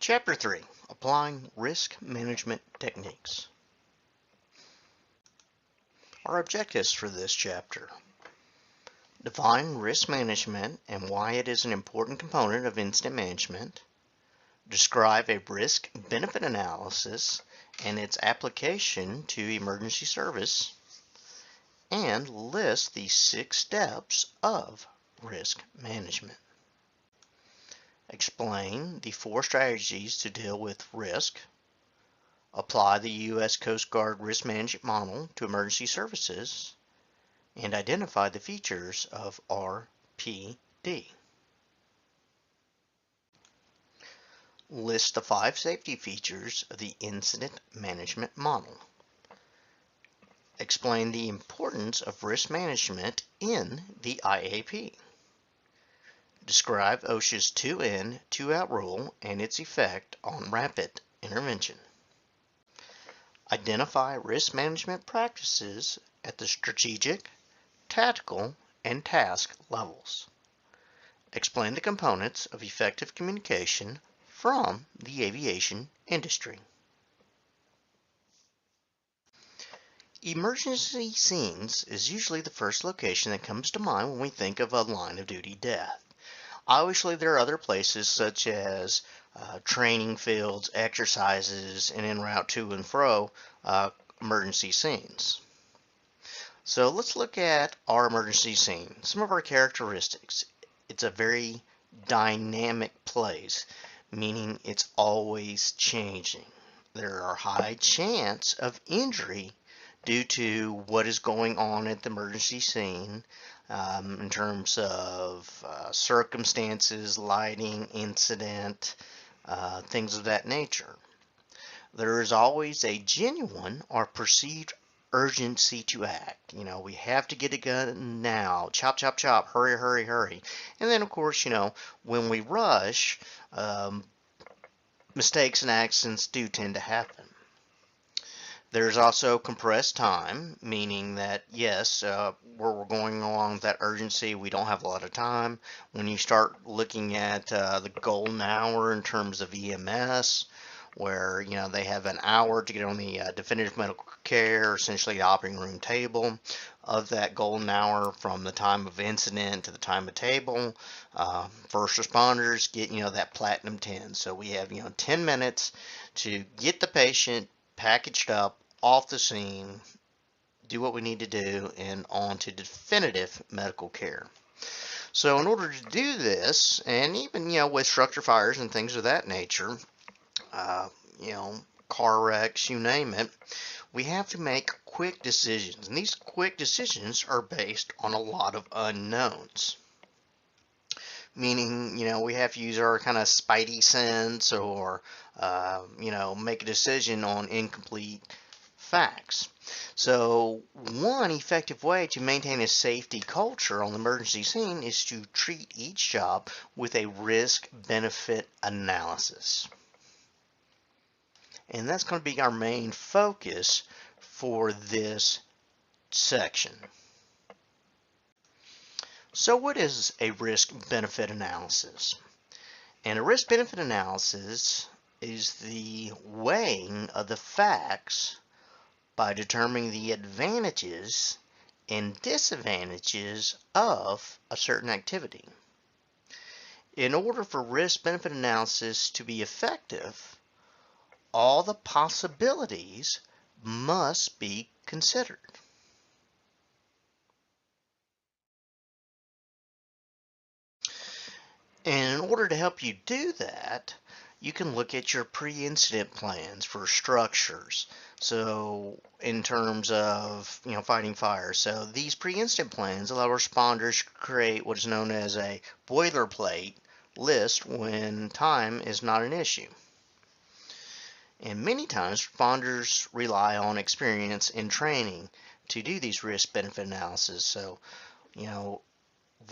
Chapter 3, Applying Risk Management Techniques. Our objectives for this chapter: define risk management and why it is an important component of incident management, describe a risk-benefit analysis and its application to emergency service, and list the 6 steps of risk management. Explain the 4 strategies to deal with risk. Apply the U.S. Coast Guard risk management model to emergency services, and identify the features of RPD. List the 5 safety features of the incident management model. Explain the importance of risk management in the IAP. Describe OSHA's 2-in, 2-out rule and its effect on rapid intervention. Identify risk management practices at the strategic, tactical, and task levels. Explain the components of effective communication from the aviation industry. Emergency scenes is usually the first location that comes to mind when we think of a line of duty death. Obviously, there are other places such as training fields, exercises, and en route to and fro emergency scenes. So let's look at our emergency scene. Some of our characteristics. It's a very dynamic place, meaning it's always changing. There are high chance of injury due to what is going on at the emergency scene in terms of circumstances, lighting, incident, things of that nature. There is always a genuine or perceived urgency to act. We have to get it done now. Chop, chop, chop. Hurry, hurry, hurry. And then, of course, when we rush, mistakes and accidents do tend to happen. There's also compressed time, meaning that, yes, where we're going along with that urgency, we don't have a lot of time. When you start looking at the golden hour in terms of EMS, where they have an hour to get on the definitive medical care, essentially the operating room table of that golden hour from the time of incident to the time of table. First responders get that platinum 10. So we have 10 minutes to get the patient packaged up off the scene, do what we need to do, and on to definitive medical care. So in order to do this, and even with structure fires and things of that nature, car wrecks, you name it, we have to make quick decisions. And these quick decisions are based on a lot of unknowns. Meaning, we have to use our kind of spidey sense or, make a decision on incomplete facts. So one effective way to maintain a safety culture on the emergency scene is to treat each job with a risk-benefit analysis. And that's going to be our main focus for this section. So what is a risk-benefit analysis? And a risk-benefit analysis is the weighing of the facts by determining the advantages and disadvantages of a certain activity. In order for risk-benefit analysis to be effective, all the possibilities must be considered. And in order to help you do that, you can look at your pre-incident plans for structures. So in terms of fighting fire, so these pre-incident plans allow responders to create what is known as a boilerplate list when time is not an issue. And many times responders rely on experience and training to do these risk-benefit analysis. So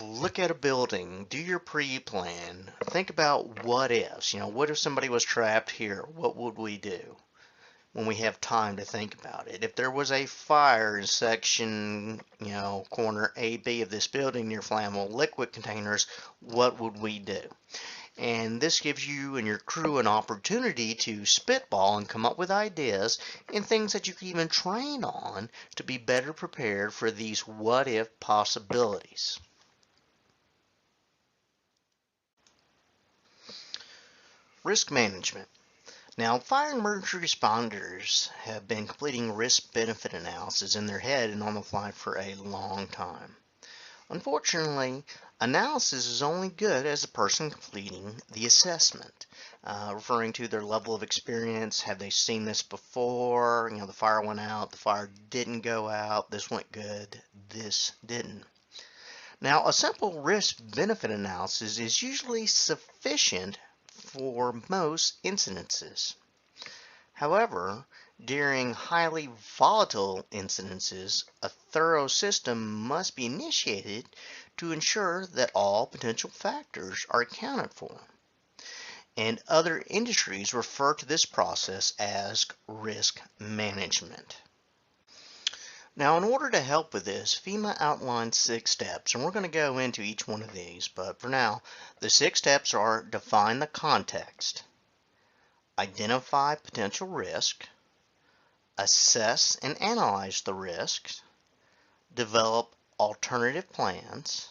look at a building, do your pre-plan, think about what ifs. What if somebody was trapped here? What would we do when we have time to think about it? If there was a fire in section, corner A, B of this building near flammable liquid containers, what would we do? And this gives you and your crew an opportunity to spitball and come up with ideas and things that you can even train on to be better prepared for these what-if possibilities. Risk management. Now, fire and emergency responders have been completing risk-benefit analysis in their head and on the fly for a long time. Unfortunately, analysis is only good as the person completing the assessment, referring to their level of experience. Have they seen this before? The fire went out, the fire didn't go out, this went good, this didn't. Now, a simple risk-benefit analysis is usually sufficient for most incidences. However, during highly volatile incidences, a thorough system must be initiated to ensure that all potential factors are accounted for. And other industries refer to this process as risk management. Now, in order to help with this, FEMA outlined 6 steps, and we're going to go into each one of these, but for now, the 6 steps are: define the context, identify potential risk, assess and analyze the risks, develop alternative plans,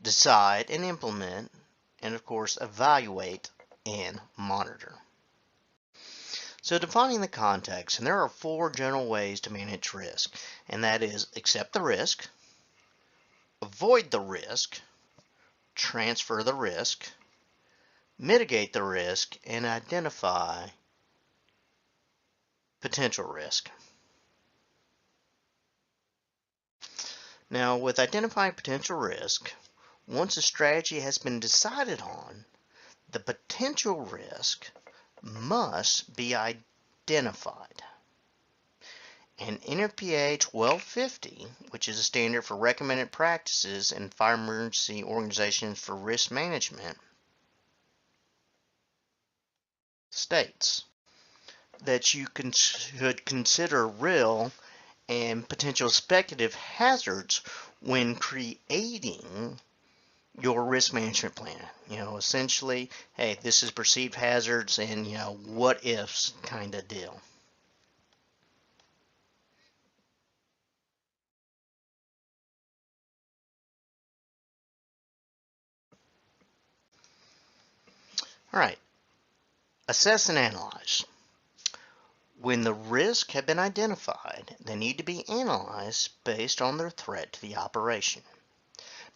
decide and implement, and of course evaluate and monitor. So defining the context, and there are 4 general ways to manage risk, and that is accept the risk, avoid the risk, transfer the risk, mitigate the risk, and identify potential risk. Now, with identifying potential risk, once a strategy has been decided on, the potential risk must be identified. And NFPA 1250, which is a standard for recommended practices in fire emergency organizations for risk management, states that you should consider real and potential speculative hazards when creating your risk management plan. Essentially, hey, this is perceived hazards and, what ifs kind of deal. All right, assess and analyze. When the risks have been identified, they need to be analyzed based on their threat to the operation.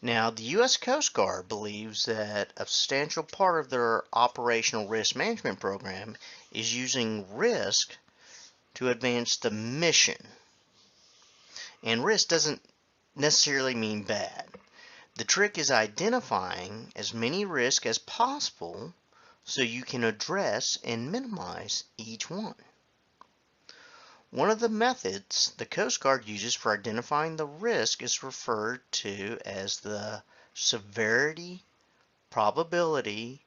Now, the U.S. Coast Guard believes that a substantial part of their operational risk management program is using risk to advance the mission. And risk doesn't necessarily mean bad. The trick is identifying as many risks as possible so you can address and minimize each one. One of the methods the Coast Guard uses for identifying the risk is referred to as the Severity Probability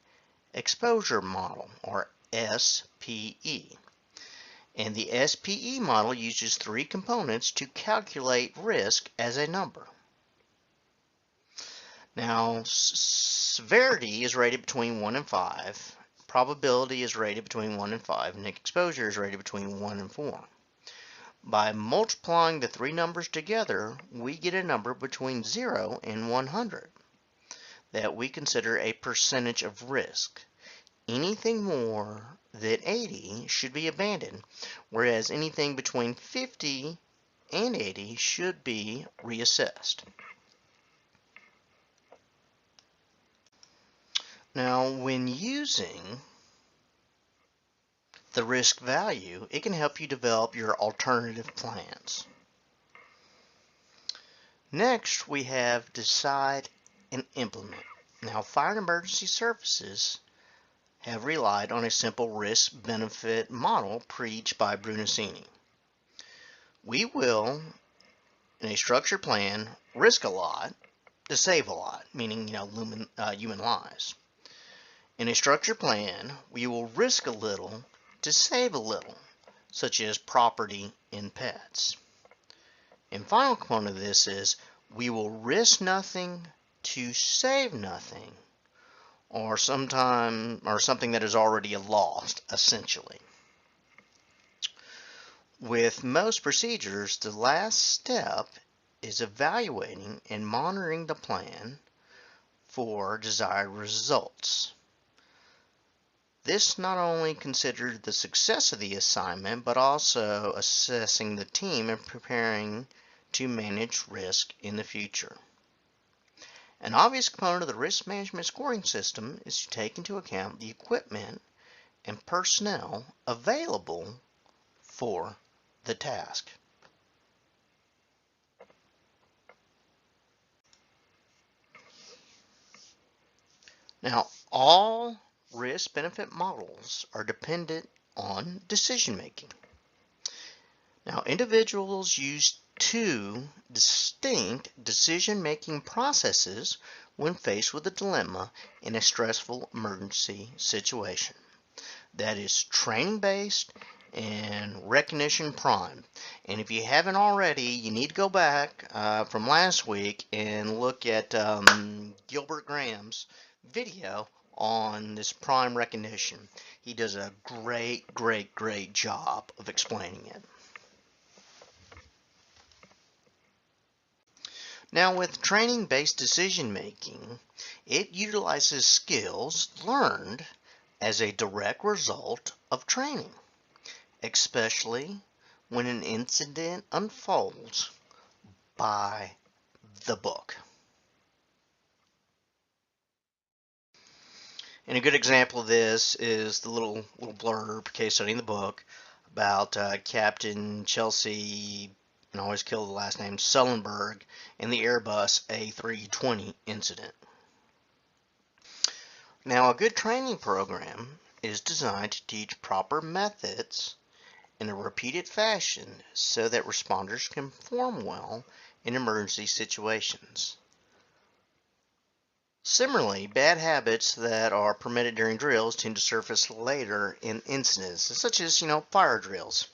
Exposure Model, or SPE. And the SPE model uses 3 components to calculate risk as a number. Now, severity is rated between 1 and 5, probability is rated between 1 and 5, and exposure is rated between 1 and 4. By multiplying the 3 numbers together, we get a number between 0 and 100 that we consider a percentage of risk. Anything more than 80 should be abandoned, whereas anything between 50 and 80 should be reassessed. Now, when using the risk value, it can help you develop your alternative plans. Next, we have decide and implement. Now, fire and emergency services have relied on a simple risk-benefit model preached by Brunacini. We will, in a structured plan, risk a lot to save a lot, meaning, human lives. In a structured plan, we will risk a little to save a little, such as property and pets. And final component of this is we will risk nothing to save nothing, or something that is already lost, essentially. With most procedures, the last step is evaluating and monitoring the plan for desired results. This not only considers the success of the assignment, but also assessing the team and preparing to manage risk in the future. An obvious component of the risk management scoring system is to take into account the equipment and personnel available for the task. Now, all risk-benefit models are dependent on decision making. Now, individuals use two distinct decision-making processes when faced with a dilemma in a stressful emergency situation. That is training-based and recognition prime. And if you haven't already, you need to go back from last week and look at Gilbert Graham's video on this prime recognition. He does a great job of explaining it. Now, with training-based decision making, it utilizes skills learned as a direct result of training, especially when an incident unfolds by the book. And a good example of this is the little blurb case study in the book about Captain Chelsea, and I always kill the last name, Sullenberg, in the Airbus A320 incident. Now, a good training program is designed to teach proper methods in a repeated fashion so that responders can perform well in emergency situations. Similarly, bad habits that are permitted during drills tend to surface later in incidents, such as, fire drills.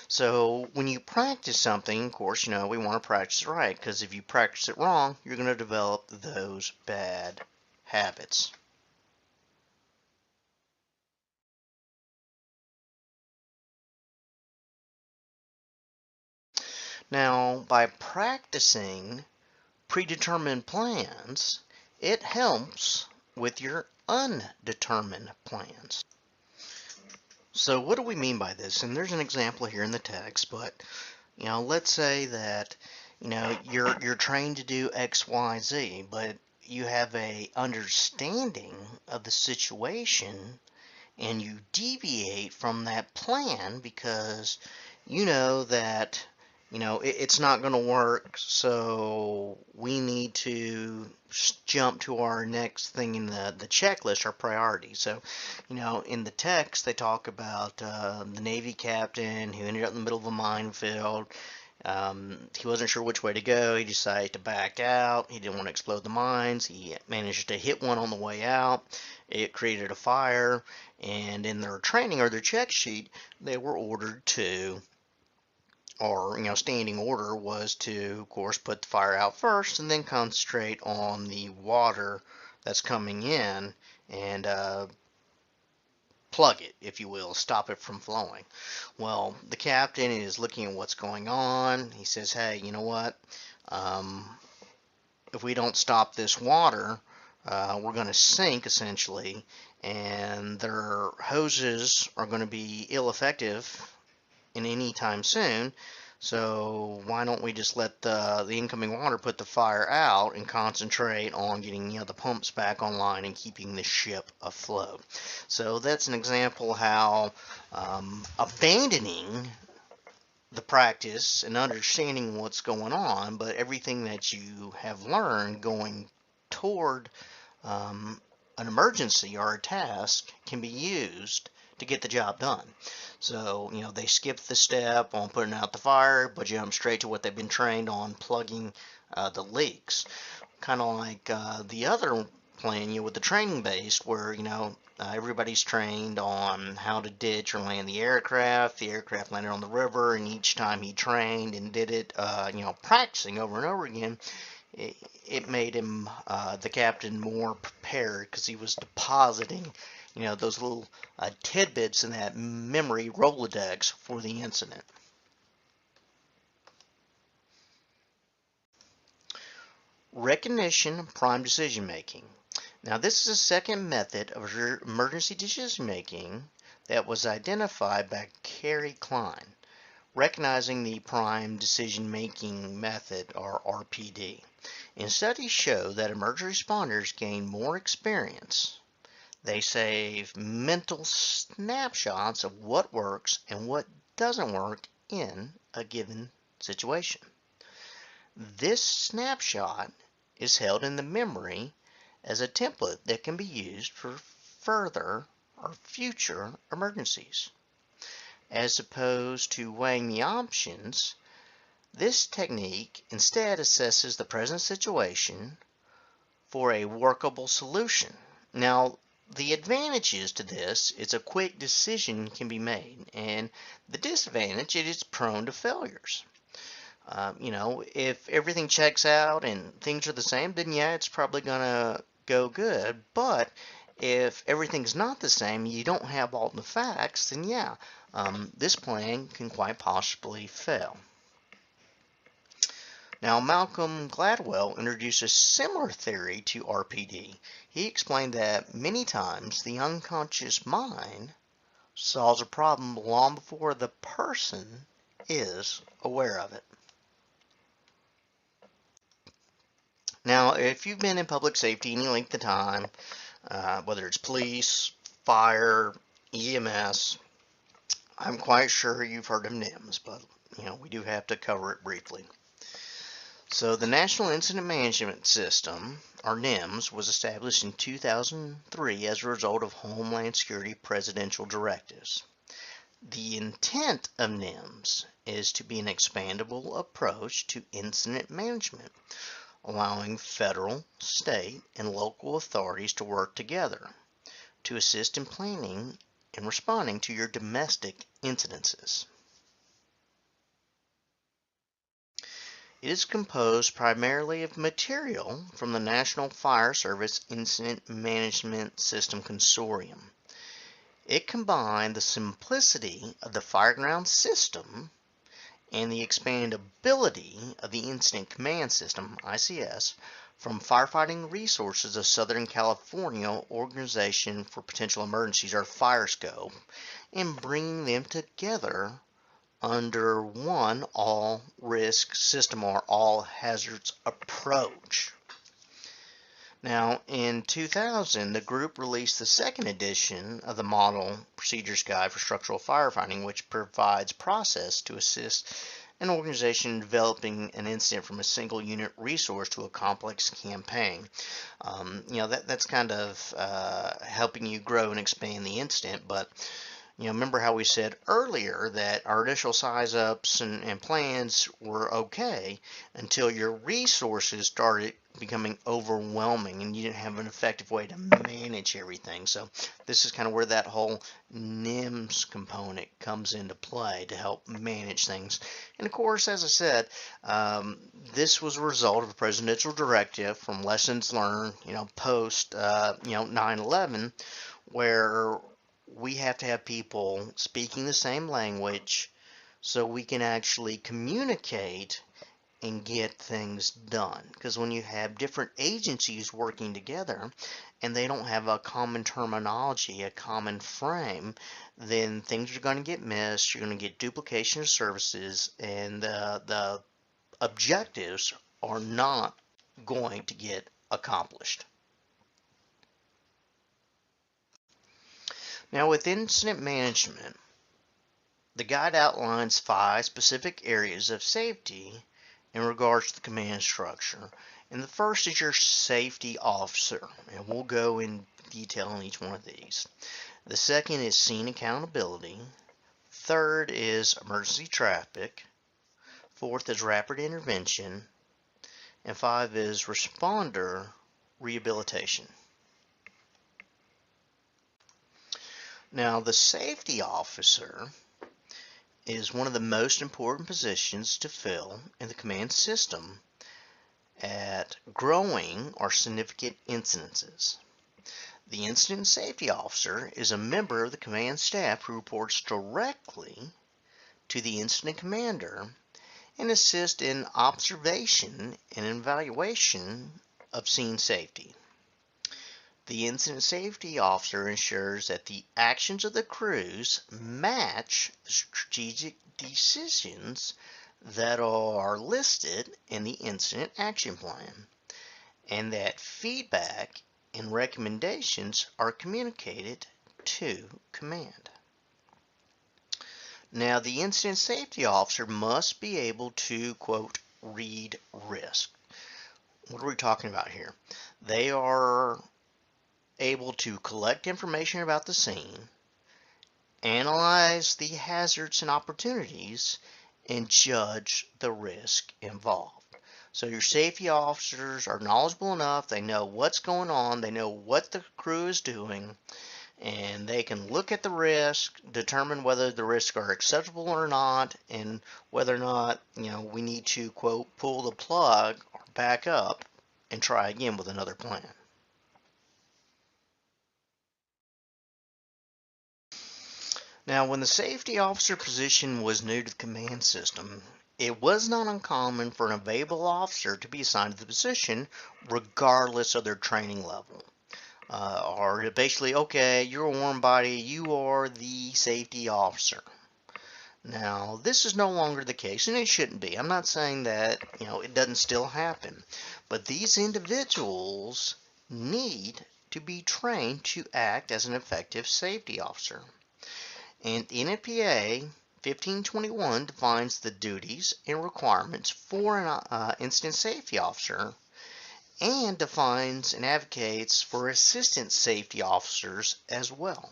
So when you practice something, of course, we want to practice it right, because if you practice it wrong, you're going to develop those bad habits. Now, by practicing predetermined plans, it helps with your undetermined plans. So what do we mean by this? And there's an example here in the text, but let's say that you're trained to do X, Y, Z, but you have a understanding of the situation and you deviate from that plan because you know that it's not going to work, so we need to jump to our next thing in the checklist, our priority. So, in the text, they talk about the Navy captain who ended up in the middle of a minefield. He wasn't sure which way to go. He decided to back out. He didn't want to explode the mines. He managed to hit one on the way out. It created a fire, and in their training or their check sheet, they were ordered to, or standing order was to, of course, put the fire out first and then concentrate on the water that's coming in and plug it, if you will, stop it from flowing. Well, the captain is looking at what's going on. He says, hey, you know what? If we don't stop this water, we're going to sink, essentially, and their hoses are going to be ill-effective in any time soon. So why don't we just let the incoming water put the fire out and concentrate on getting the pumps back online and keeping the ship afloat. So that's an example how abandoning the practice and understanding what's going on, but everything that you have learned going toward an emergency or a task can be used to get the job done. So, they skip the step on putting out the fire, but jump straight to what they've been trained on, plugging the leaks. Kind of like the other plan, with the training based, where, everybody's trained on how to ditch or land the aircraft. The aircraft landed on the river, and each time he trained and did it, practicing over and over again, it made him, the captain, more prepared because he was depositing, those little tidbits in that memory Rolodex for the incident. Recognition prime decision making. Now, this is a second method of emergency decision making that was identified by Kerry Klein, recognizing the prime decision making method, or RPD. And studies show that emergency responders gain more experience. They save mental snapshots of what works and what doesn't work in a given situation. This snapshot is held in the memory as a template that can be used for further or future emergencies. As opposed to weighing the options, this technique instead assesses the present situation for a workable solution. Now, the advantages to this is a quick decision can be made, and the disadvantage, it is prone to failures. If everything checks out and things are the same, then yeah, it's probably going to go good. But if everything's not the same, you don't have all the facts, then yeah, this plan can quite possibly fail. Now, Malcolm Gladwell introduced a similar theory to RPD. He explained that many times the unconscious mind solves a problem long before the person is aware of it. Now, if you've been in public safety any length of time, whether it's police, fire, EMS, I'm quite sure you've heard of NIMS, but we do have to cover it briefly. So the National Incident Management System, or NIMS, was established in 2003 as a result of Homeland Security presidential directives. The intent of NIMS is to be an expandable approach to incident management, allowing federal, state, and local authorities to work together to assist in planning and responding to your domestic incidences. It is composed primarily of material from the National Fire Service Incident Management System Consortium. It combined the simplicity of the Fireground system and the expandability of the Incident Command System, ICS, from Firefighting Resources of Southern California Organization for Potential Emergencies, or FireScope, and bringing them together under one all-risk system, or all-hazards approach. Now, in 2000, the group released the second edition of the Model Procedures Guide for Structural Firefighting, which provides process to assist an organization in developing an incident from a single unit resource to a complex campaign. That's kind of helping you grow and expand the incident, but remember how we said earlier that our initial size ups and plans were okay until your resources started becoming overwhelming and you didn't have an effective way to manage everything. So this is kind of where that whole NIMS component comes into play to help manage things. And of course, as I said, this was a result of a presidential directive from lessons learned, post 9/11, where we have to have people speaking the same language so we can actually communicate and get things done. Because when you have different agencies working together and they don't have a common terminology, a common frame, then things are going to get missed. You're going to get duplication of services, and the objectives are not going to get accomplished. Now, with incident management, the guide outlines 5 specific areas of safety in regards to the command structure. And the first is your safety officer, and we'll go in detail on each one of these. The second is scene accountability. Third is emergency traffic. Fourth is rapid intervention. And 5 is responder rehabilitation. Now, the safety officer is one of the most important positions to fill in the command system at growing or significant incidences. The Incident Safety Officer is a member of the command staff who reports directly to the incident commander and assists in observation and evaluation of scene safety. The Incident Safety Officer ensures that the actions of the crews match the strategic decisions that are listed in the Incident Action Plan, and that feedback and recommendations are communicated to command. Now, the Incident Safety Officer must be able to, quote, read risk. What are we talking about here? They are able to collect information about the scene, analyze the hazards and opportunities, and judge the risk involved. So your safety officers are knowledgeable enough, they know what's going on, they know what the crew is doing, and they can look at the risk, determine whether the risks are acceptable or not, and whether or not, we need to, quote, pull the plug or back up and try again with another plan. Now, when the safety officer position was new to the command system, it was not uncommon for an available officer to be assigned to the position regardless of their training level. Or basically, okay, you're a warm body, you are the safety officer. Now, this is no longer the case, and it shouldn't be. I'm not saying that, it doesn't still happen. But these individuals need to be trained to act as an effective safety officer. And NFPA 1521 defines the duties and requirements for an incident safety officer and defines and advocates for assistant safety officers as well.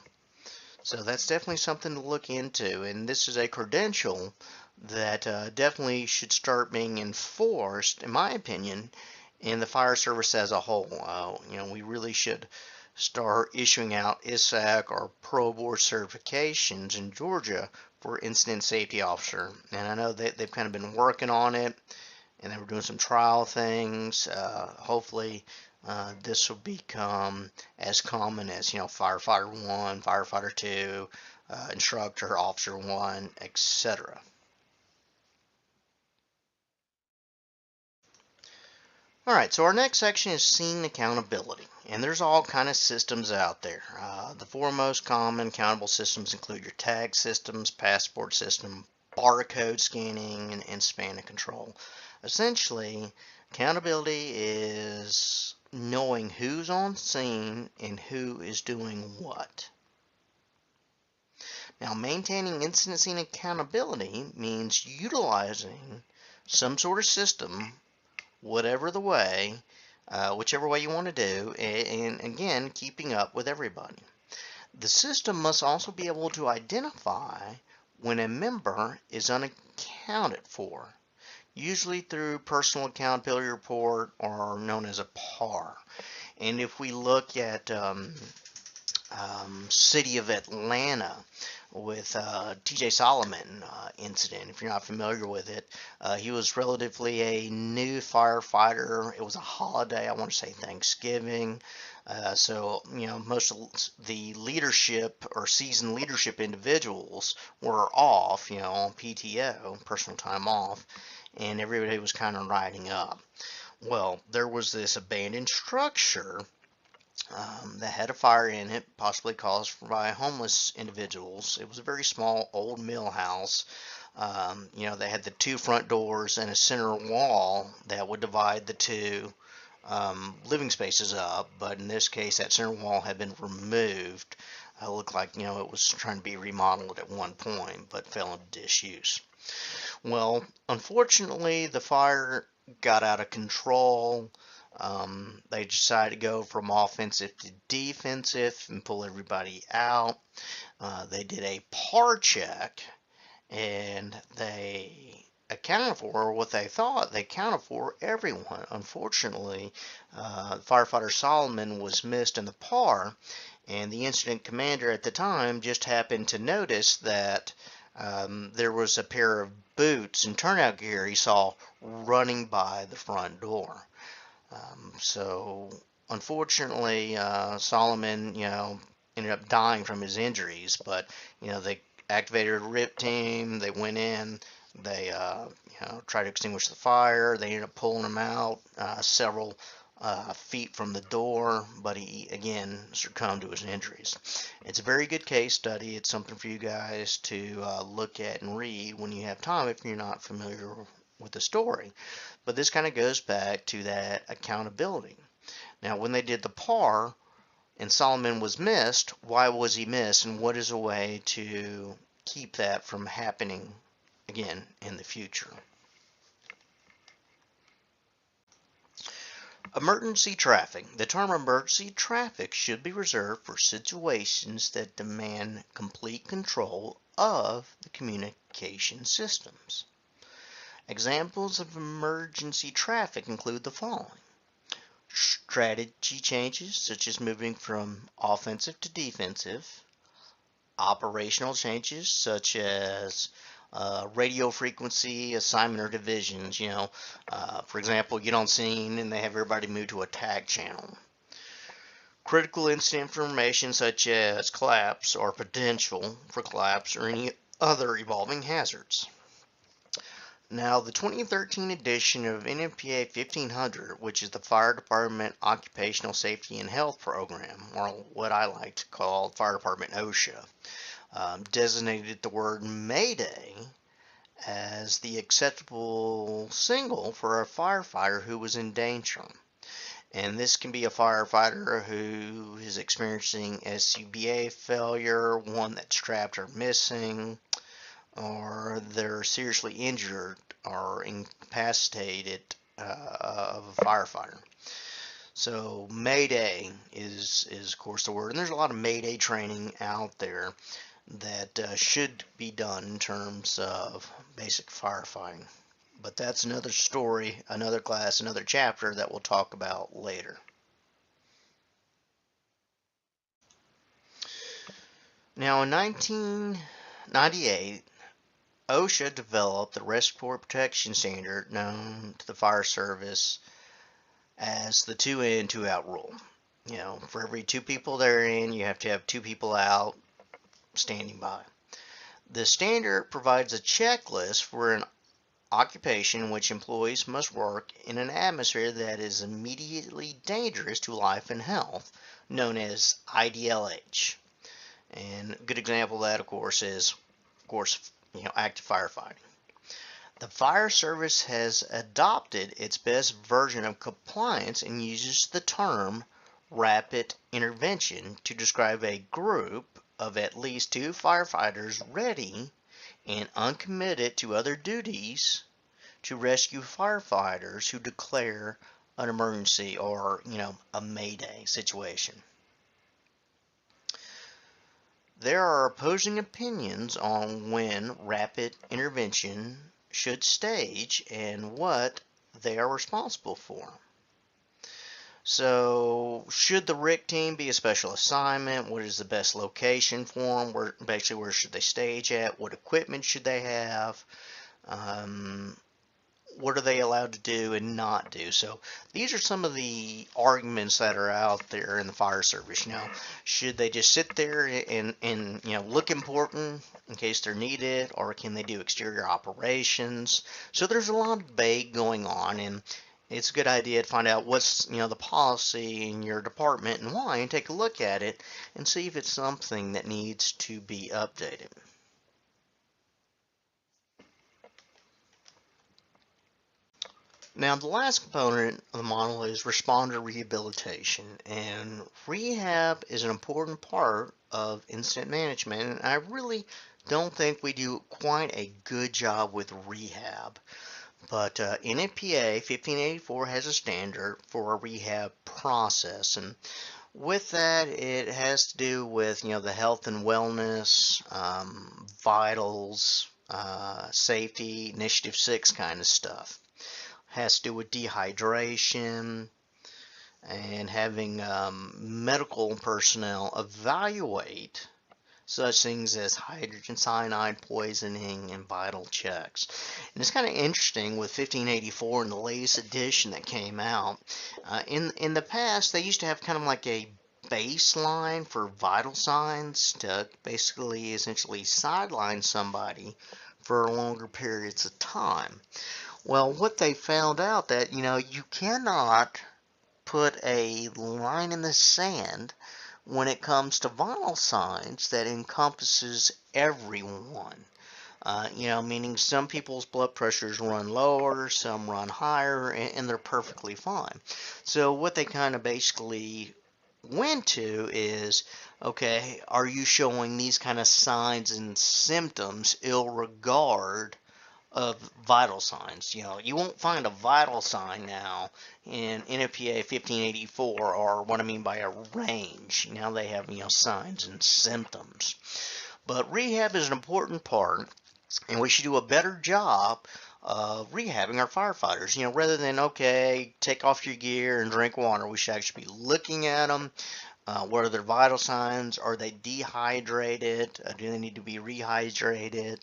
So that's definitely something to look into, and this is a credential that definitely should start being enforced, in my opinion, in the fire service as a whole. We really should start issuing out ISAC or Pro Board certifications in Georgia for incident safety officer. And I know that they've kind of been working on it, and they were doing some trial things. Hopefully this will become as common as, firefighter 1, firefighter 2, instructor, officer 1, etc. Alright, so our next section is scene accountability, and there's all kind of systems out there. The four most common accountable systems include your tag systems, passport system, barcode scanning, and span of control. Essentially, accountability is knowing who's on scene and who is doing what. Now, maintaining incident scene accountability means utilizing some sort of system, whatever the way, whichever way you want to do, and again, keeping up with everybody. The system must also be able to identify when a member is unaccounted for, usually through personal accountability report, or known as a PAR. And if we look at City of Atlanta with TJ Solomon incident, if you're not familiar with it, he was relatively a new firefighter. It was a holiday, I want to say Thanksgiving. So, most of the leadership or seasoned leadership individuals were off, on PTO, personal time off, and everybody was kind of riding up. Well, there was this abandoned structure that had a fire in it, possibly caused by homeless individuals. It was a very small old mill house. They had the two front doors and a center wall that would divide the two living spaces up, but in this case that center wall had been removed. It looked like it was trying to be remodeled at one point, but fell into disuse. Well, unfortunately the fire got out of control. They decided to go from offensive to defensive and pull everybody out. They did a PAR check, and they accounted for what they thought. They accounted for everyone. Unfortunately, firefighter Solomon was missed in the PAR, and the incident commander at the time just happened to notice that there was a pair of boots and turnout gear he saw running by the front door. So unfortunately, Solomon, ended up dying from his injuries. But they activated a RIP team. They went in. They tried to extinguish the fire. They ended up pulling him out several feet from the door, but he again succumbed to his injuries. It's a very good case study. It's something for you guys to look at and read when you have time if you're not familiar with the story. But this kind of goes back to that accountability. Now, when they did the par and Solomon was missed, why was he missed, and what is a way to keep that from happening again in the future? Emergency traffic. The term emergency traffic should be reserved for situations that demand complete control of the communication systems. Examples of emergency traffic include the following: strategy changes, such as moving from offensive to defensive; operational changes, such as radio frequency assignment or divisions. For example, get on scene and they have everybody move to attack channel. Critical incident information, such as collapse or potential for collapse or any other evolving hazards. Now, the 2013 edition of NFPA 1500, which is the Fire Department Occupational Safety and Health Program, or what I like to call Fire Department OSHA, designated the word Mayday as the acceptable signal for a firefighter who was in danger. And this can be a firefighter who is experiencing SCBA failure, one that's trapped or missing, or they're seriously injured or incapacitated of a firefighter. So Mayday is of course the word, and there's a lot of Mayday training out there that should be done in terms of basic firefighting. But that's another story, another class, another chapter that we'll talk about later. Now, in 1998, OSHA developed the Respiratory Protection Standard known to the fire service as the 2 in, 2 out rule. For every 2 people that are in, you have to have 2 people out standing by. The standard provides a checklist for an occupation in which employees must work in an atmosphere that is immediately dangerous to life and health, known as IDLH. And a good example of that, of course, is active firefighting. The fire service has adopted its best version of compliance and uses the term rapid intervention to describe a group of at least 2 firefighters ready and uncommitted to other duties to rescue firefighters who declare an emergency or, a Mayday situation. There are opposing opinions on when rapid intervention should stage and what they are responsible for. So, should the RIC team be a special assignment? What is the best location for them? Where should they stage at? What equipment should they have? What are they allowed to do and not do? So these are some of the arguments that are out there in the fire service. Should they just sit there and look important in case they're needed, or can they do exterior operations? So there's a lot of debate going on, and it's a good idea to find out what's the policy in your department and why, and take a look at it and see if it's something that needs to be updated. Now, the last component of the model is responder rehabilitation, and rehab is an important part of incident management, and I really don't think we do quite a good job with rehab. But NFPA 1584 has a standard for a rehab process, and with that, it has to do with the health and wellness, vitals, safety, Initiative 6 kind of stuff. Has to do with dehydration and having medical personnel evaluate such things as hydrogen cyanide poisoning and vital checks. And it's kind of interesting with 1584 and the latest edition that came out. In the past, they used to have kind of like a baseline for vital signs to basically essentially sideline somebody for longer periods of time. Well, what they found out that, you cannot put a line in the sand when it comes to vital signs that encompasses everyone. Meaning some people's blood pressures run lower, some run higher, and they're perfectly fine. So what they kind of basically went to is, okay, are you showing these kind of signs and symptoms ill regard of vital signs? You won't find a vital sign now in NFPA 1584, or what I mean by a range. Now they have, signs and symptoms. But rehab is an important part, and we should do a better job of rehabbing our firefighters. Rather than, okay, take off your gear and drink water, we should actually be looking at them. What are their vital signs? Are they dehydrated? Do they need to be rehydrated?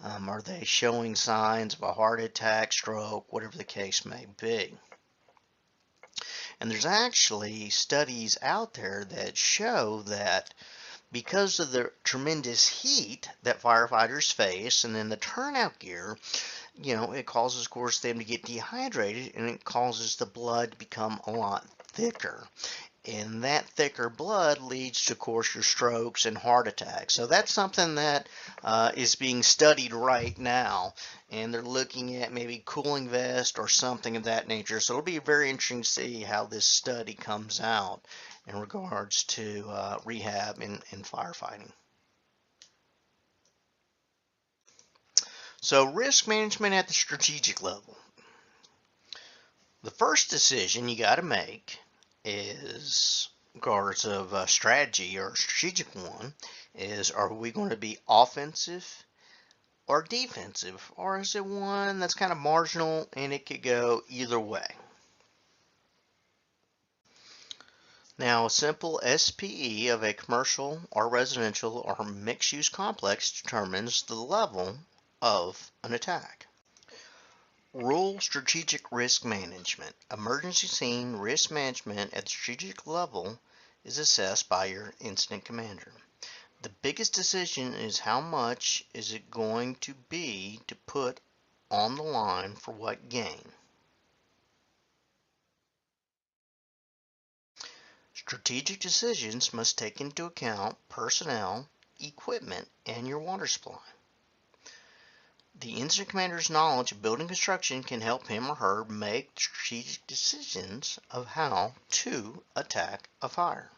Are they showing signs of a heart attack, stroke, whatever the case may be? And there's actually studies out there that show that because of the tremendous heat that firefighters face, and then the turnout gear, it causes, of course, them to get dehydrated, and it causes the blood to become a lot thicker. And that thicker blood leads to, of course, your strokes and heart attacks. So that's something that is being studied right now. And they're looking at maybe cooling vest or something of that nature. So it'll be very interesting to see how this study comes out in regards to rehab and firefighting. So risk management at the strategic level. The first decision you got to make is, regards of strategy or strategic one, is, are we going to be offensive or defensive, or is it one that's kind of marginal and it could go either way? Now, a simple SPE of a commercial or residential or mixed-use complex determines the level of an attack. Rule strategic risk management. Emergency scene risk management at the strategic level is assessed by your incident commander. The biggest decision is how much is it going to be to put on the line for what gain. Strategic decisions must take into account personnel, equipment, and your water supply. The incident commander's knowledge of building construction can help him or her make strategic decisions of how to attack a fire.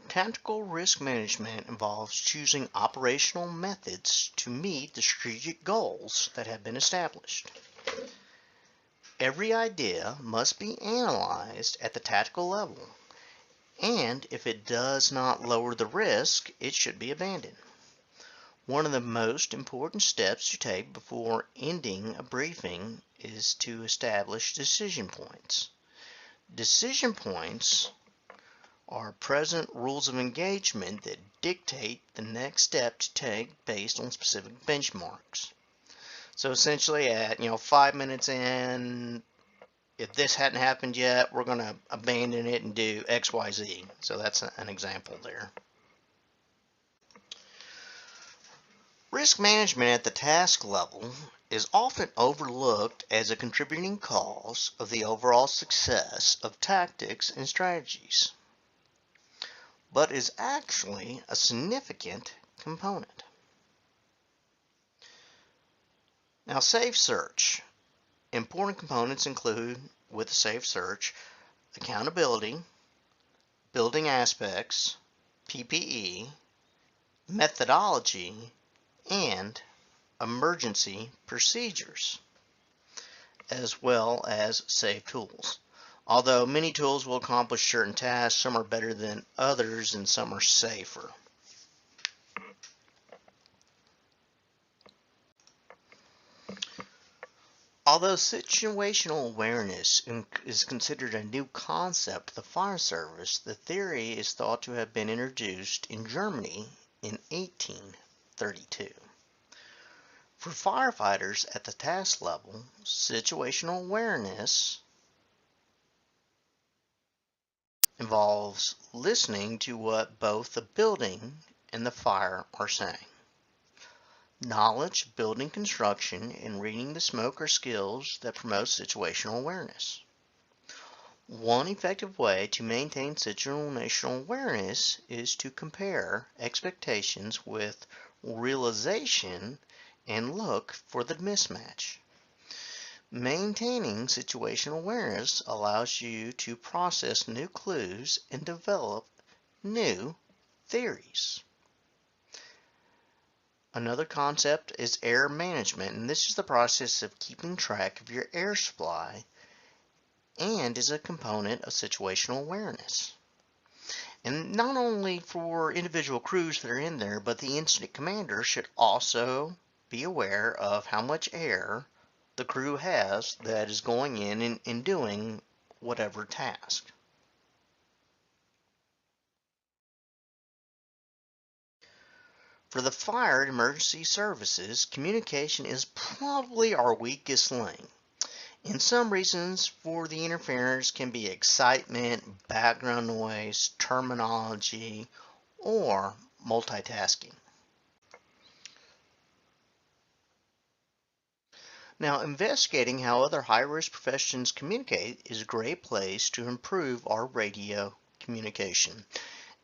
Tactical risk management involves choosing operational methods to meet the strategic goals that have been established. Every idea must be analyzed at the tactical level, and if it does not lower the risk, it should be abandoned. One of the most important steps to take before ending a briefing is to establish decision points. Decision points are present rules of engagement that dictate the next step to take based on specific benchmarks. So essentially at 5 minutes in, if this hadn't happened yet, we're going to abandon it and do XYZ. So that's an example there. Risk management at the task level is often overlooked as a contributing cause of the overall success of tactics and strategies, but is actually a significant component. Now, safe search. Important components include, with a safe search, accountability, building aspects, PPE, methodology, and emergency procedures, as well as safe tools. Although many tools will accomplish certain tasks, some are better than others and some are safer. Although situational awareness is considered a new concept of the fire service, the theory is thought to have been introduced in Germany in 1832. For firefighters at the task level, situational awareness involves listening to what both the building and the fire are saying. Knowledge, building construction, and reading the smoke are skills that promote situational awareness. One effective way to maintain situational awareness is to compare expectations with realization and look for the mismatch. Maintaining situational awareness allows you to process new clues and develop new theories. Another concept is air management, and this is the process of keeping track of your air supply and is a component of situational awareness. And not only for individual crews that are in there, but the incident commander should also be aware of how much air the crew has that is going in and doing whatever task. For the fire and emergency services, communication is probably our weakest link. And some reasons for the interference can be excitement, background noise, terminology, or multitasking. Now, investigating how other high-risk professions communicate is a great place to improve our radio communication.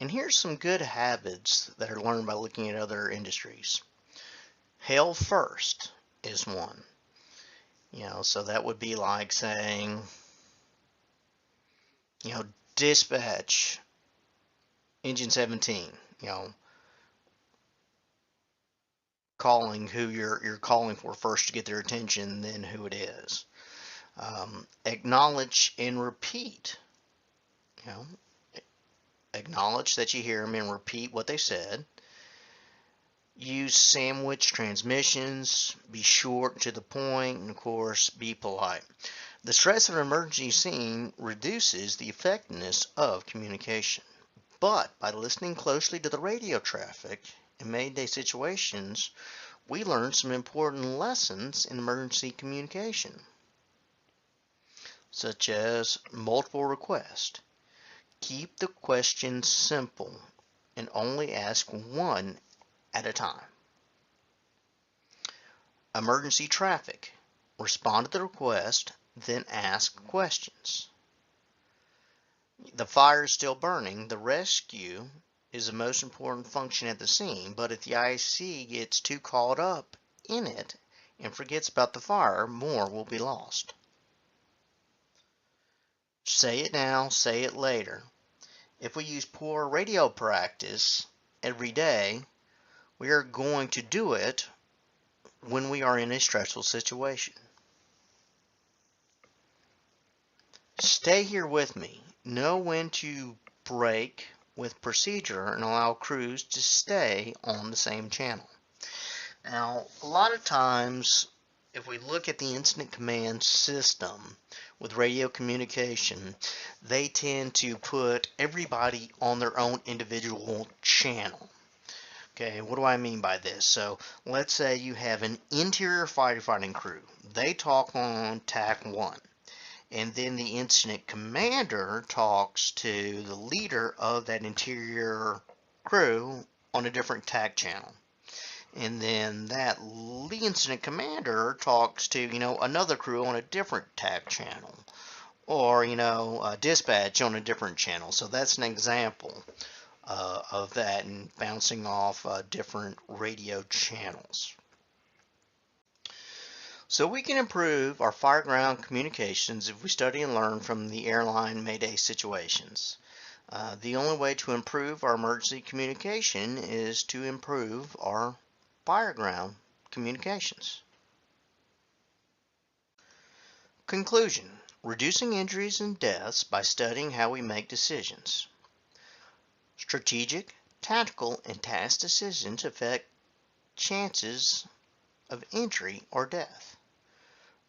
And here's some good habits that are learned by looking at other industries. Hail first is one. So that would be like saying, dispatch, engine 17, calling who you're calling for first to get their attention, then who it is. Acknowledge and repeat. Acknowledge that you hear them and repeat what they said. Use sandwich transmissions. Be short to the point, and of course, be polite. The stress of an emergency scene reduces the effectiveness of communication. But by listening closely to the radio traffic in Mayday situations, we learn some important lessons in emergency communication, such as multiple requests. Keep the questions simple and only ask one at a time. Emergency traffic. Respond to the request, then ask questions. The fire is still burning. The rescue is the most important function at the scene, but if the IC gets too caught up in it and forgets about the fire, more will be lost. Say it now, say it later. If we use poor radio practice every day, we are going to do it when we are in a stressful situation. Stay here with me. Know when to break with procedure and allow crews to stay on the same channel. Now, a lot of times, if we look at the incident command system with radio communication, they tend to put everybody on their own individual channel. Okay, what do I mean by this? So let's say you have an interior firefighting crew. They talk on TAC 1. And then the incident commander talks to the leader of that interior crew on a different TAC channel. And then that incident commander talks to, another crew on a different TAC channel. Or, dispatch on a different channel. So that's an example of that and bouncing off different radio channels. So we can improve our fire-ground communications if we study and learn from the airline Mayday situations. The only way to improve our emergency communication is to improve our fire-ground communications. Conclusion: reducing injuries and deaths by studying how we make decisions. Strategic, tactical, and task decisions affect chances of injury or death.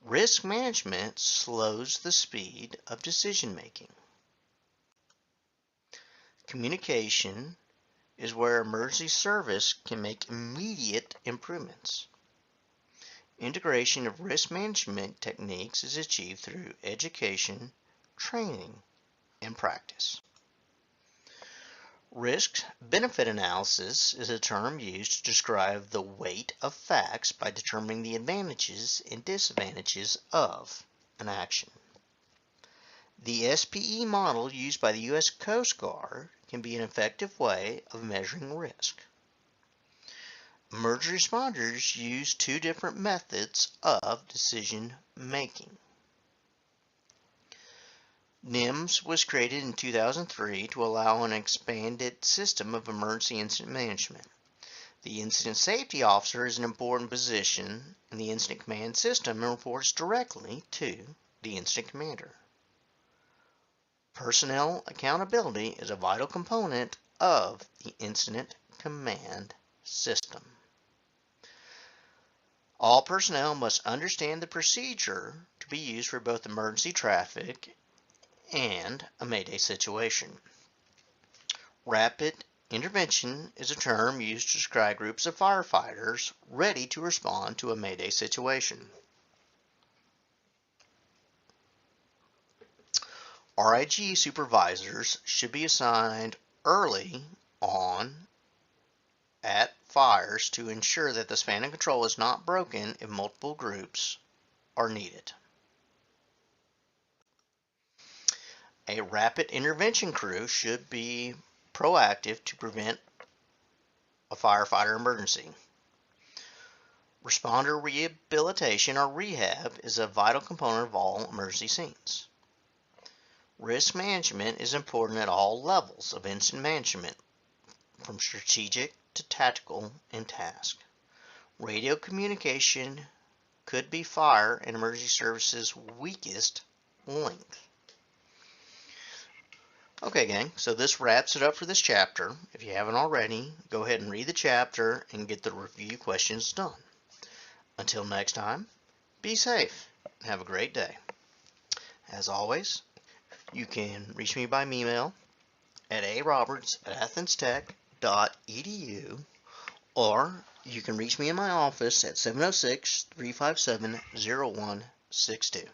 Risk management slows the speed of decision making. Communication is where emergency service can make immediate improvements. Integration of risk management techniques is achieved through education, training, and practice. Risk-benefit analysis is a term used to describe the weight of facts by determining the advantages and disadvantages of an action. The SPE model used by the U.S. Coast Guard can be an effective way of measuring risk. Emergency responders use two different methods of decision making. NIMS was created in 2003 to allow an expanded system of emergency incident management. The Incident Safety Officer is an important position in the Incident Command System and reports directly to the Incident Commander. Personnel accountability is a vital component of the Incident Command System. All personnel must understand the procedure to be used for both emergency traffic and a Mayday situation. Rapid intervention is a term used to describe groups of firefighters ready to respond to a Mayday situation. RIG supervisors should be assigned early on at fires to ensure that the span of control is not broken if multiple groups are needed. A rapid intervention crew should be proactive to prevent a firefighter emergency. Responder rehabilitation or rehab is a vital component of all emergency scenes. Risk management is important at all levels of incident management, from strategic to tactical and task. Radio communication could be fire and emergency services' weakest link. Okay, gang, so this wraps it up for this chapter. If you haven't already, go ahead and read the chapter and get the review questions done. Until next time, be safe and have a great day. As always, you can reach me by email at aroberts@athenstech.edu, or you can reach me in my office at 706-357-0162.